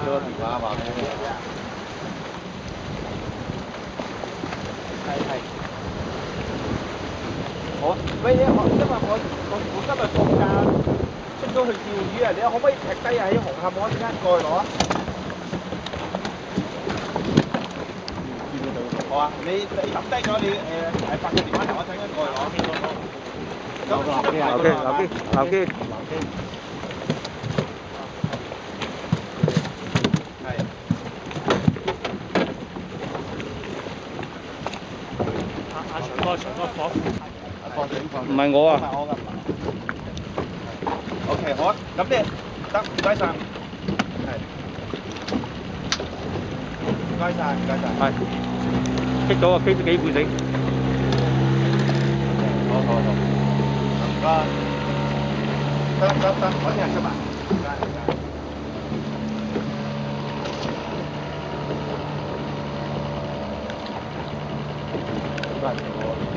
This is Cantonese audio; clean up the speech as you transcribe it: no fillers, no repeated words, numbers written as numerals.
個電話話俾你。係。喂，因為我今日放假出咗去釣魚啊，你可唔可以劈低喺紅磡嗰間過去攞啊？好啊，你抌低咗你發個電話頭，我陣間過去攞。留機。係。長哥放。唔係我啊。OK， 好啊，咁你得，唔該晒。係。唔該晒。係。擊咗啊，擊咗幾半死。好。唔該。得，我聽日出埋。唔該。唔該。